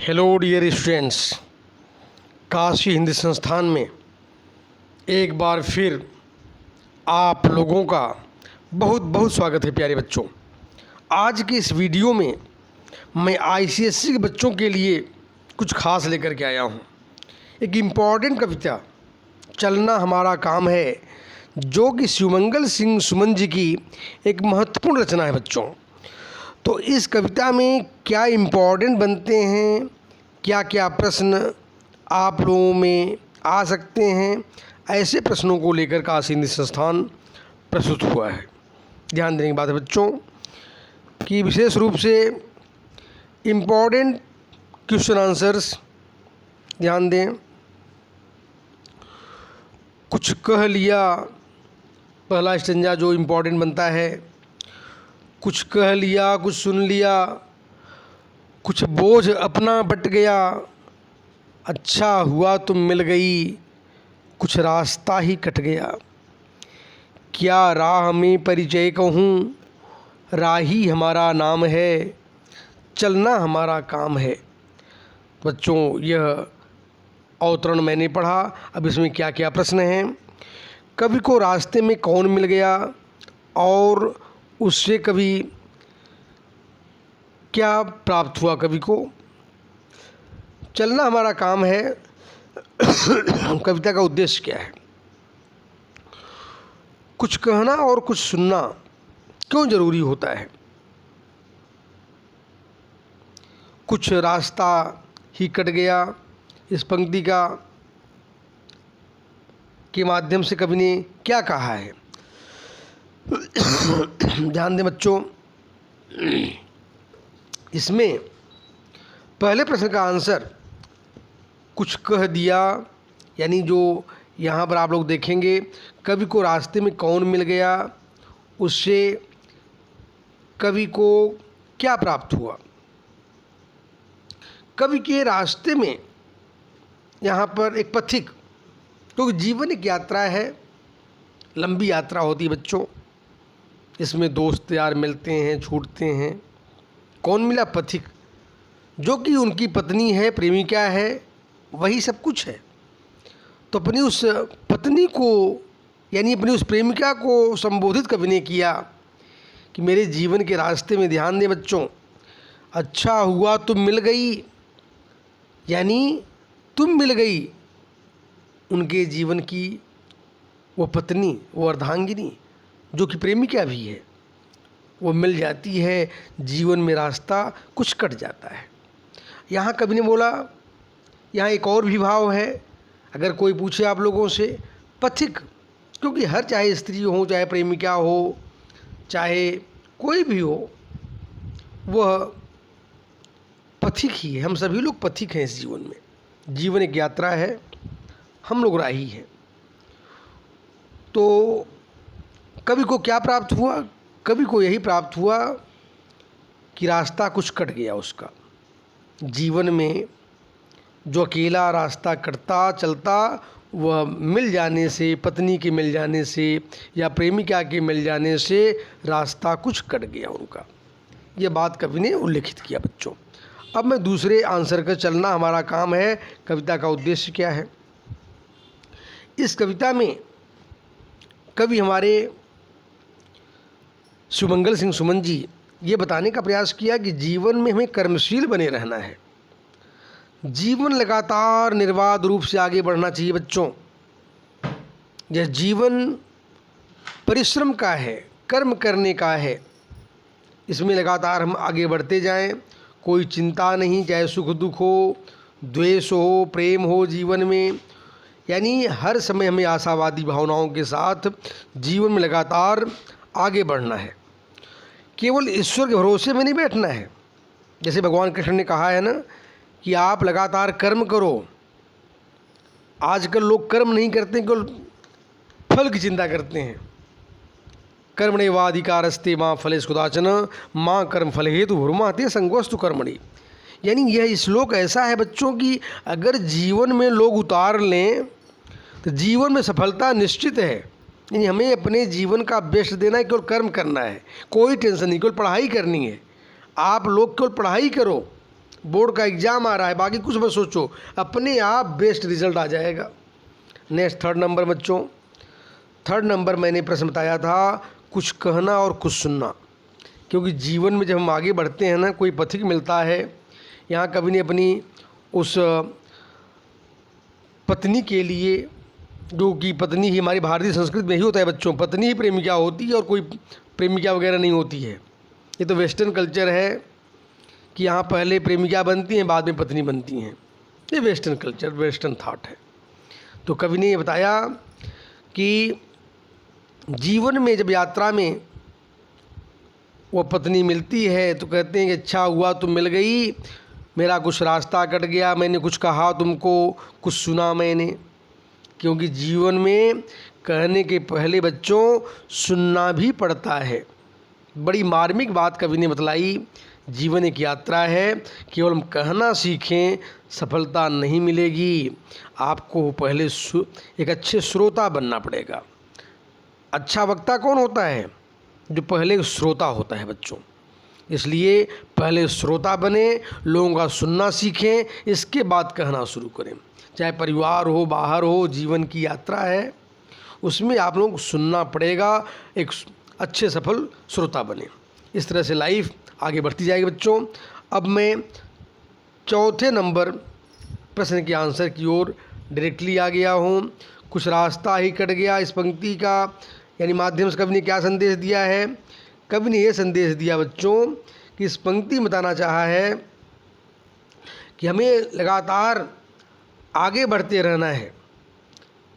Hello dear students, Kashi Hindi Sansthan में एक बार फिर आप लोगों का बहुत बहुत स्वागत है। प्यारे बच्चों, आज के इस वीडियो में मैं आईसीएसई के बच्चों के लिए कुछ खास लेकर के आया हूँ। एक इम्पॉर्टेंट कविता चलना हमारा काम है, जो कि शिवमंगल सिंह सुमन जी की एक महत्वपूर्ण रचना है बच्चों। तो इस कविता में क्या इम्पॉर्टेंट बनते हैं, क्या क्या प्रश्न आप लोगों में आ सकते हैं, ऐसे प्रश्नों को लेकर काशी हिंदी संस्थान प्रस्तुत हुआ है। ध्यान देने की बात है बच्चों कि विशेष रूप से इम्पॉर्टेंट क्वेश्चन आंसर्स ध्यान दें। कुछ कह लिया, पहला स्टेंजा जो इम्पॉर्टेंट बनता है। कुछ कह लिया, कुछ सुन लिया, कुछ बोझ अपना बट गया, अच्छा हुआ तुम मिल गई, कुछ रास्ता ही कट गया, क्या राह में परिचय कहूँ, राही हमारा नाम है, चलना हमारा काम है। बच्चों, यह अवतरण मैंने पढ़ा। अब इसमें क्या क्या प्रश्न हैं। कवि को रास्ते में कौन मिल गया और उससे कवि क्या प्राप्त हुआ। कवि को चलना हमारा काम है। कविता का उद्देश्य क्या है। कुछ कहना और कुछ सुनना क्यों जरूरी होता है। कुछ रास्ता ही कट गया, इस पंक्ति का के माध्यम से कवि ने क्या कहा है। ध्यान दें बच्चों, इसमें पहले प्रश्न का आंसर कुछ कह दिया, यानी जो यहाँ पर आप लोग देखेंगे, कवि को रास्ते में कौन मिल गया, उससे कवि को क्या प्राप्त हुआ। कवि के रास्ते में यहाँ पर एक पथिक, क्योंकि जीवन एक यात्रा है, लंबी यात्रा होती है बच्चों। इसमें दोस्त यार मिलते हैं, छूटते हैं। कौन मिला? पथिक, जो कि उनकी पत्नी है, प्रेमिका है, वही सब कुछ है। तो अपनी उस पत्नी को, यानी अपनी उस प्रेमिका को संबोधित कवि ने किया कि मेरे जीवन के रास्ते में, ध्यान दें बच्चों, अच्छा हुआ तुम मिल गई, यानी तुम मिल गई। उनके जीवन की वो पत्नी, वो अर्धांगिनी, जो कि प्रेमिका भी है, वो मिल जाती है। जीवन में रास्ता कुछ कट जाता है। यहाँ कवि ने बोला, यहाँ एक और भी भाव है। अगर कोई पूछे आप लोगों से, पथिक, क्योंकि हर, चाहे स्त्री हो, चाहे प्रेमिका हो, चाहे कोई भी हो, वह पथिक ही है। हम सभी लोग पथिक हैं इस जीवन में। जीवन एक यात्रा है, हम लोग राही हैं। तो कवि को क्या प्राप्त हुआ? कवि को यही प्राप्त हुआ कि रास्ता कुछ कट गया उसका। जीवन में जो अकेला रास्ता कटता चलता, वह मिल जाने से, पत्नी के मिल जाने से या प्रेमिका के मिल जाने से रास्ता कुछ कट गया उनका। यह बात कवि ने उल्लेखित किया बच्चों। अब मैं दूसरे आंसर का, चलना हमारा काम है, कविता का उद्देश्य क्या है। इस कविता में कवि हमारे शिवमंगल सिंह सुमन जी ये बताने का प्रयास किया कि जीवन में हमें कर्मशील बने रहना है। जीवन लगातार निर्बाध रूप से आगे बढ़ना चाहिए बच्चों। यह जीवन परिश्रम का है, कर्म करने का है। इसमें लगातार हम आगे बढ़ते जाएं, कोई चिंता नहीं, चाहे सुख दुख हो, द्वेष हो, प्रेम हो जीवन में, यानी हर समय हमें आशावादी भावनाओं के साथ जीवन में लगातार आगे बढ़ना है। केवल ईश्वर के भरोसे में नहीं बैठना है। जैसे भगवान कृष्ण ने कहा है ना कि आप लगातार कर्म करो। आजकल लोग कर्म नहीं करते, केवल फल की चिंता करते हैं। कर्मण्येवाधिकारस्ते मां फलेषु कदाचन मां कर्म फल हेतु भूर्माते संगोस्तु कर्मणि। यानी यह श्लोक ऐसा है बच्चों कि अगर जीवन में लोग उतार लें तो जीवन में सफलता निश्चित है। यानी हमें अपने जीवन का बेस्ट देना है, केवल कर्म करना है, कोई टेंशन नहीं, केवल पढ़ाई करनी है। आप लोग केवल पढ़ाई करो, बोर्ड का एग्ज़ाम आ रहा है, बाकी कुछ मत सोचो, अपने आप बेस्ट रिजल्ट आ जाएगा। नेक्स्ट 3rd नंबर बच्चों, 3rd नंबर मैंने प्रश्न बताया था कुछ कहना और कुछ सुनना। क्योंकि जीवन में जब हम आगे बढ़ते हैं ना, कोई पथिक मिलता है। यहाँ कवि ने अपनी उस पत्नी के लिए, जो कि पत्नी ही हमारी भारतीय संस्कृति में ही होता है बच्चों, पत्नी ही प्रेमिका होती है और कोई प्रेमिका वगैरह नहीं होती है। ये तो वेस्टर्न कल्चर है कि यहाँ पहले प्रेमिका बनती हैं, बाद में पत्नी बनती हैं। ये वेस्टर्न कल्चर, वेस्टर्न थॉट है। तो कवि ने ये बताया कि जीवन में जब यात्रा में वो पत्नी मिलती है तो कहते हैं कि अच्छा हुआ तुम मिल गई, मेरा कुछ रास्ता कट गया, मैंने कुछ कहा तुमको, कुछ सुना मैंने। क्योंकि जीवन में कहने के पहले बच्चों सुनना भी पड़ता है। बड़ी मार्मिक बात कवि ने बतलाई। जीवन एक यात्रा है, केवल हम कहना सीखें सफलता नहीं मिलेगी। आपको पहले एक अच्छे श्रोता बनना पड़ेगा। अच्छा वक्ता कौन होता है? जो पहले श्रोता होता है बच्चों। इसलिए पहले श्रोता बने, लोगों का सुनना सीखें, इसके बाद कहना शुरू करें। चाहे परिवार हो, बाहर हो, जीवन की यात्रा है, उसमें आप लोगों को सुनना पड़ेगा, एक अच्छे सफल श्रोता बने। इस तरह से लाइफ आगे बढ़ती जाएगी बच्चों। अब मैं 4थे नंबर प्रश्न के आंसर की ओर डायरेक्टली आ गया हूँ। कुछ रास्ता ही कट गया इस पंक्ति का यानी माध्यम से कवि ने क्या संदेश दिया है? कवि ने यह संदेश दिया बच्चों कि इस पंक्ति में बताना चाहा है कि हमें लगातार आगे बढ़ते रहना है।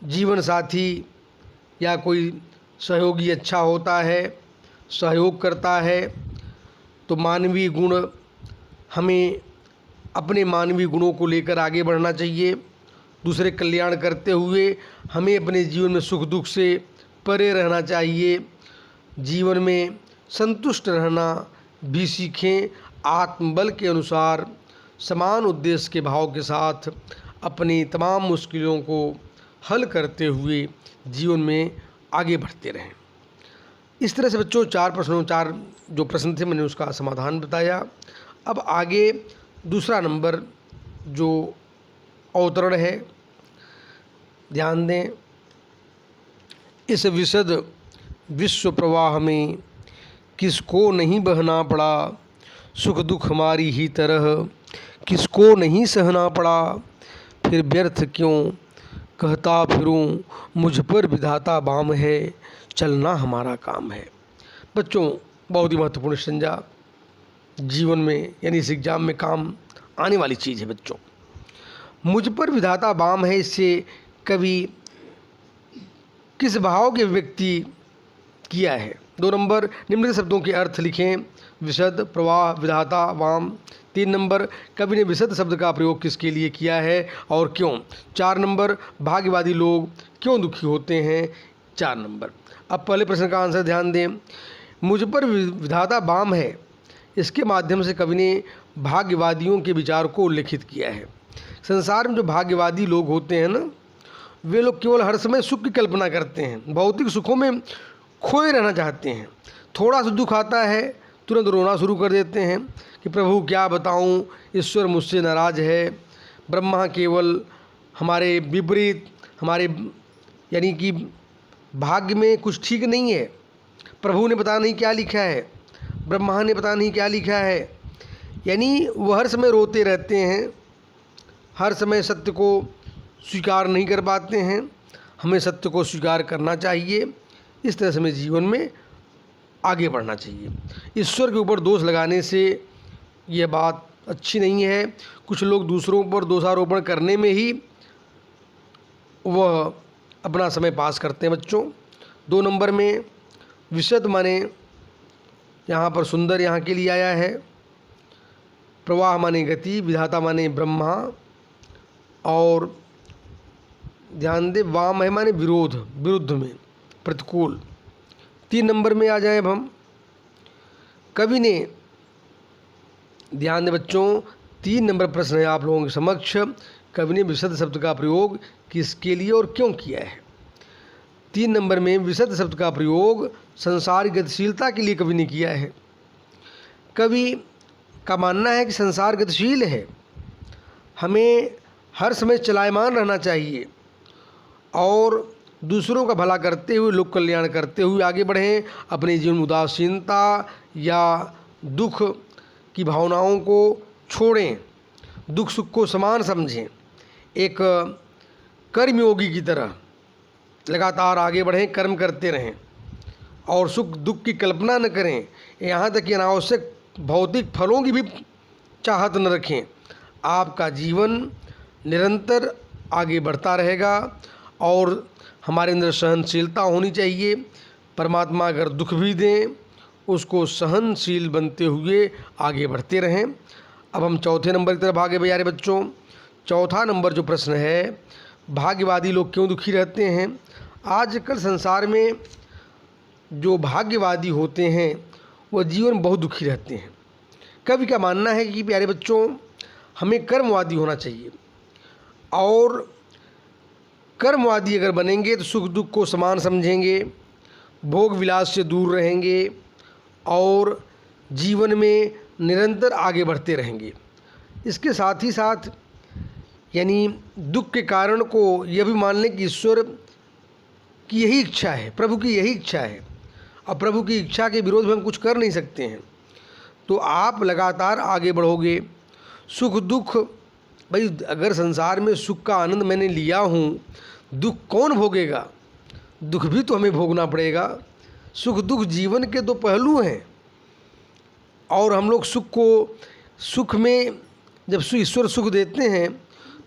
जीवन साथी या कोई सहयोगी अच्छा होता है, सहयोग करता है, तो मानवीय गुण, हमें अपने मानवीय गुणों को लेकर आगे बढ़ना चाहिए। दूसरे कल्याण करते हुए हमें अपने जीवन में सुख दुख से परे रहना चाहिए। जीवन में संतुष्ट रहना भी सीखें। आत्मबल के अनुसार समान उद्देश्य के भाव के साथ अपनी तमाम मुश्किलों को हल करते हुए जीवन में आगे बढ़ते रहें। इस तरह से बच्चों 4 जो प्रश्न थे मैंने उसका समाधान बताया। अब आगे दूसरा नंबर जो अवतरण है, ध्यान दें। इस विशद विश्व प्रवाह में किसको नहीं बहना पड़ा, सुख दुख हमारी ही तरह किसको नहीं सहना पड़ा, फिर व्यर्थ क्यों कहता फिरूं, मुझ पर विधाता बाम है, चलना हमारा काम है। बच्चों बहुत ही महत्वपूर्ण संज्ञा जीवन में यानी इस एग्ज़ाम में काम आने वाली चीज़ है बच्चों। मुझ पर विधाता बाम है, इससे कवि किस भाव के व्यक्ति किया है? 2 नंबर निम्नलिखित शब्दों के अर्थ लिखें। विशद, प्रवाह, विधाता, वाम। 3 नंबर कवि ने विशद शब्द का प्रयोग किसके लिए किया है और क्यों? 4 नंबर भाग्यवादी लोग क्यों दुखी होते हैं? 4 नंबर। अब पहले प्रश्न का आंसर ध्यान दें। मुझ पर विधाता बाम है, इसके माध्यम से कवि ने भाग्यवादियों के विचार को उल्लेखित किया है। संसार में जो भाग्यवादी लोग होते हैं ना, वे लोग केवल हर समय सुख की कल्पना करते हैं, भौतिक सुखों में खोए रहना चाहते हैं। थोड़ा सा दुख आता है तुरंत रोना शुरू कर देते हैं कि प्रभु क्या बताऊं, ईश्वर मुझसे नाराज़ है, ब्रह्मा केवल हमारे विपरीत, हमारे यानी कि भाग्य में कुछ ठीक नहीं है, प्रभु ने पता नहीं क्या लिखा है, ब्रह्मा ने पता नहीं क्या लिखा है। यानी वह हर समय रोते रहते हैं, हर समय सत्य को स्वीकार नहीं कर पाते हैं। हमें सत्य को स्वीकार करना चाहिए। इस तरह से हमें जीवन में आगे बढ़ना चाहिए। ईश्वर के ऊपर दोष लगाने से यह बात अच्छी नहीं है। कुछ लोग दूसरों पर दोषारोपण करने में ही वह अपना समय पास करते हैं बच्चों। 2 नंबर में विशद माने यहाँ पर सुंदर यहाँ के लिए आया है। प्रवाह माने गति, विधाता माने ब्रह्मा, और ध्यान दे वाम है माने विरोध, विरुद्ध में, प्रतिकूल। 3 नंबर में आ जाए अब हम। कवि ने, ध्यान दे बच्चों, 3 नंबर प्रश्न है आप लोगों के समक्ष। कवि ने विशद शब्द का प्रयोग किसके लिए और क्यों किया है? 3 नंबर में विशद शब्द का प्रयोग संसार की गतिशीलता के लिए कवि ने किया है। कवि का मानना है कि संसार गतिशील है, हमें हर समय चलायमान रहना चाहिए और दूसरों का भला करते हुए, लोक कल्याण करते हुए आगे बढ़ें। अपने जीवन में उदासीनता या दुख की भावनाओं को छोड़ें, दुख सुख को समान समझें, एक कर्मयोगी की तरह लगातार आगे बढ़ें, कर्म करते रहें और सुख दुख की कल्पना न करें, यहाँ तक कि अनावश्यक भौतिक फलों की भी चाहत न रखें। आपका जीवन निरंतर आगे बढ़ता रहेगा और हमारे अंदर सहनशीलता होनी चाहिए। परमात्मा अगर दुख भी दें, उसको सहनशील बनते हुए आगे बढ़ते रहें। अब हम चौथे नंबर की तरफ आगे प्यारे बच्चों। चौथा नंबर जो प्रश्न है, भाग्यवादी लोग क्यों दुखी रहते हैं। आजकल संसार में जो भाग्यवादी होते हैं वह जीवन बहुत दुखी रहते हैं। कवि का मानना है कि प्यारे बच्चों, हमें कर्मवादी होना चाहिए और कर्मवादी अगर बनेंगे तो सुख दुख को समान समझेंगे, भोग विलास से दूर रहेंगे और जीवन में निरंतर आगे बढ़ते रहेंगे। इसके साथ ही साथ यानी दुख के कारण को यह भी मान लें कि ईश्वर की यही इच्छा है, प्रभु की यही इच्छा है और प्रभु की इच्छा के विरोध में हम कुछ कर नहीं सकते हैं। तो आप लगातार आगे बढ़ोगे। सुख दुख, भाई अगर संसार में सुख का आनंद मैंने लिया हूँ, दुख कौन भोगेगा। दुख भी तो हमें भोगना पड़ेगा। सुख दुख जीवन के दो पहलू हैं और हम लोग सुख में जब ईश्वर सुख देते हैं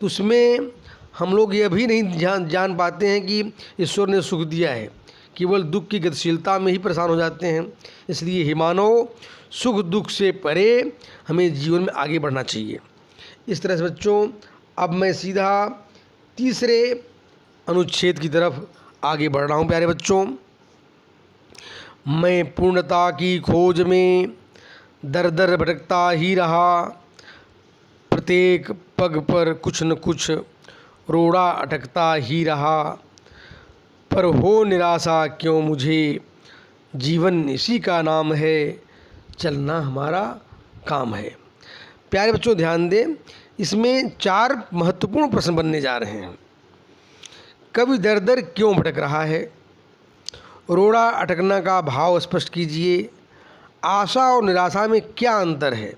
तो उसमें हम लोग यह भी नहीं जान पाते हैं कि ईश्वर ने सुख दिया है, केवल दुख की गतिशीलता में ही परेशान हो जाते हैं। इसलिए हे मानव, सुख दुख से परे हमें जीवन में आगे बढ़ना चाहिए। इस तरह से बच्चों, अब मैं सीधा तीसरे अनुच्छेद की तरफ आगे बढ़ रहा हूँ प्यारे बच्चों। मैं पूर्णता की खोज में दर दर भटकता ही रहा, प्रत्येक पग पर कुछ न कुछ रोड़ा अटकता ही रहा, पर हो निराशा क्यों मुझे, जीवन इसी का नाम है, चलना हमारा काम है। प्यारे बच्चों ध्यान दें, इसमें 4 महत्वपूर्ण प्रश्न बनने जा रहे हैं। कवि दर दर क्यों भटक रहा है, रोड़ा अटकना का भाव स्पष्ट कीजिए, आशा और निराशा में क्या अंतर है,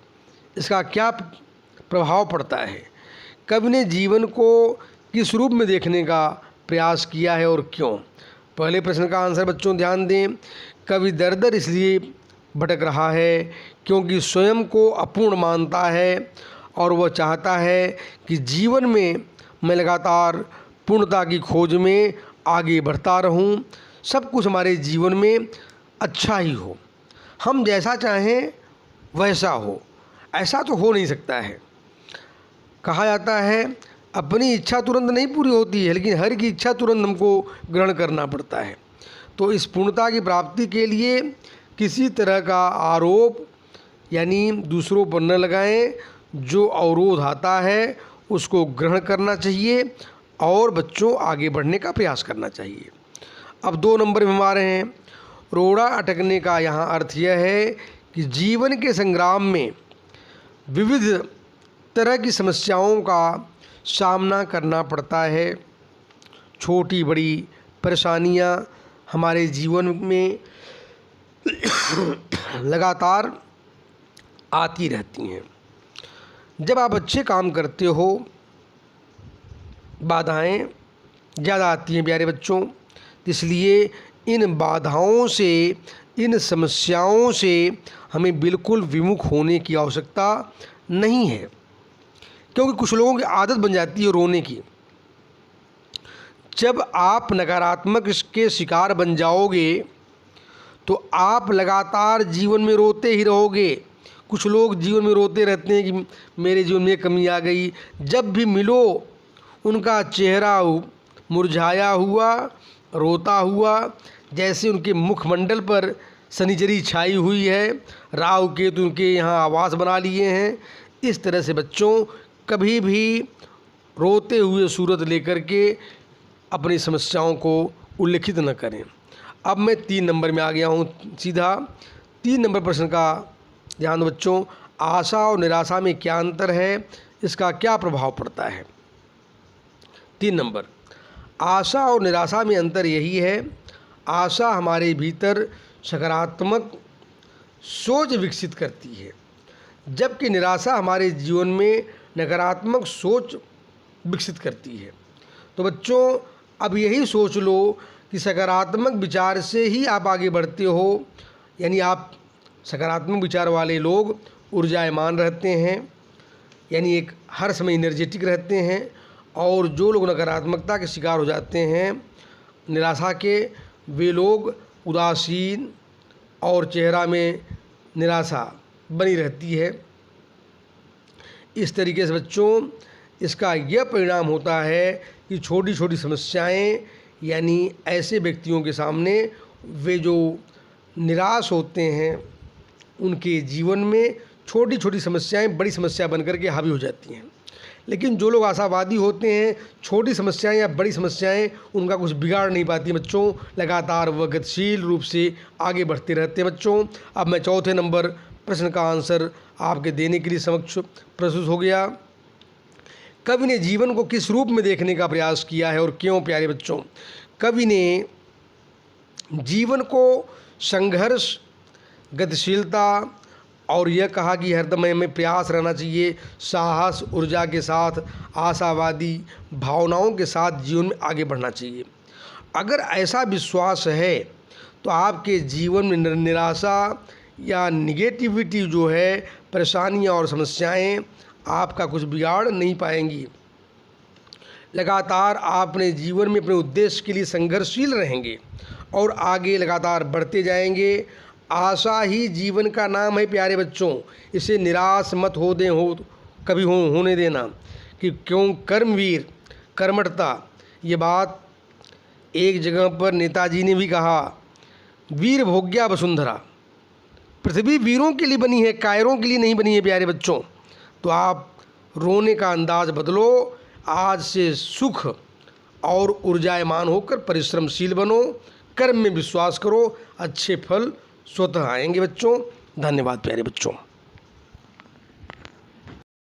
इसका क्या प्रभाव पड़ता है, कवि ने जीवन को किस रूप में देखने का प्रयास किया है और क्यों। पहले प्रश्न का आंसर बच्चों ध्यान दें, कवि दर दर इसलिए भटक रहा है क्योंकि स्वयं को अपूर्ण मानता है और वह चाहता है कि जीवन में मैं लगातार पूर्णता की खोज में आगे बढ़ता रहूं, सब कुछ हमारे जीवन में अच्छा ही हो, हम जैसा चाहें वैसा हो। ऐसा तो हो नहीं सकता है। कहा जाता है अपनी इच्छा तुरंत नहीं पूरी होती है, लेकिन हर की इच्छा तुरंत हमको ग्रहण करना पड़ता है। तो इस पूर्णता की प्राप्ति के लिए किसी तरह का आरोप यानी दूसरों पर न लगाएं, जो अवरोध आता है उसको ग्रहण करना चाहिए और बच्चों आगे बढ़ने का प्रयास करना चाहिए। अब 2 नंबर में हम आ रहे हैं। रोड़ा अटकने का यहाँ अर्थ यह है कि जीवन के संग्राम में विविध तरह की समस्याओं का सामना करना पड़ता है। छोटी बड़ी परेशानियाँ हमारे जीवन में लगातार आती रहती हैं। जब आप अच्छे काम करते हो, बाधाएं ज़्यादा आती हैं प्यारे बच्चों। इसलिए इन बाधाओं से, इन समस्याओं से हमें बिल्कुल विमुख होने की आवश्यकता नहीं है, क्योंकि कुछ लोगों की आदत बन जाती है रोने की। जब आप नकारात्मक के शिकार बन जाओगे तो आप लगातार जीवन में रोते ही रहोगे। कुछ लोग जीवन में रोते रहते हैं कि मेरे जीवन में कमी आ गई। जब भी मिलो उनका चेहरा मुरझाया हुआ, रोता हुआ, जैसे उनके मुखमंडल पर शनिचरी छाई हुई है, राहु केतु उनके यहाँ आवास बना लिए हैं। इस तरह से बच्चों कभी भी रोते हुए सूरत लेकर के अपनी समस्याओं को उल्लिखित न करें। अब मैं 3 नंबर में आ गया हूँ सीधा। 3 नंबर प्रश्न का ध्यान बच्चों, आशा और निराशा में क्या अंतर है, इसका क्या प्रभाव पड़ता है। 3 नंबर, आशा और निराशा में अंतर यही है, आशा हमारे भीतर सकारात्मक सोच विकसित करती है, जबकि निराशा हमारे जीवन में नकारात्मक सोच विकसित करती है। तो बच्चों, अब यही सोच लो कि सकारात्मक विचार से ही आप आगे बढ़ते हो, यानी आप सकारात्मक विचार वाले लोग ऊर्जावान रहते हैं, यानी एक हर समय एनर्जेटिक रहते हैं, और जो लोग नकारात्मकता के शिकार हो जाते हैं, निराशा के, वे लोग उदासीन और चेहरा में निराशा बनी रहती है। इस तरीके से बच्चों, इसका यह परिणाम होता है कि छोटी छोटी समस्याएं, यानी ऐसे व्यक्तियों के सामने वे जो निराश होते हैं, उनके जीवन में छोटी छोटी समस्याएं बड़ी समस्या बनकर के हावी हो जाती हैं। लेकिन जो लोग आशावादी होते हैं, छोटी समस्याएं या बड़ी समस्याएं उनका कुछ बिगाड़ नहीं पाती बच्चों, लगातार वह गतिशील रूप से आगे बढ़ते रहते हैं बच्चों। अब मैं चौथे नंबर प्रश्न का आंसर आपके देने के लिए समक्ष प्रस्तुत हो गया। कवि ने जीवन को किस रूप में देखने का प्रयास किया है और क्यों प्यारे बच्चों? कवि ने जीवन को संघर्ष, गतिशीलता और यह कहा कि हरदम हमें प्रयास रहना चाहिए, साहस, ऊर्जा के साथ, आशावादी भावनाओं के साथ जीवन में आगे बढ़ना चाहिए। अगर ऐसा विश्वास है तो आपके जीवन में निराशा या निगेटिविटी जो है, परेशानियां और समस्याएं आपका कुछ बिगाड़ नहीं पाएंगी। लगातार आप अपने जीवन में अपने उद्देश्य के लिए संघर्षशील रहेंगे और आगे लगातार बढ़ते जाएंगे। आशा ही जीवन का नाम है प्यारे बच्चों, इसे निराश मत कभी होने देना। कि क्यों कर्मवीर कर्मठता, ये बात एक जगह पर नेताजी ने भी कहा, वीर भोग्या वसुंधरा, पृथ्वी वीरों के लिए बनी है, कायरों के लिए नहीं बनी है प्यारे बच्चों। तो आप रोने का अंदाज बदलो, आज से सुख और ऊर्जावान होकर परिश्रमशील बनो, कर्म में विश्वास करो, अच्छे फल स्वतः आएंगे बच्चों। धन्यवाद प्यारे बच्चों।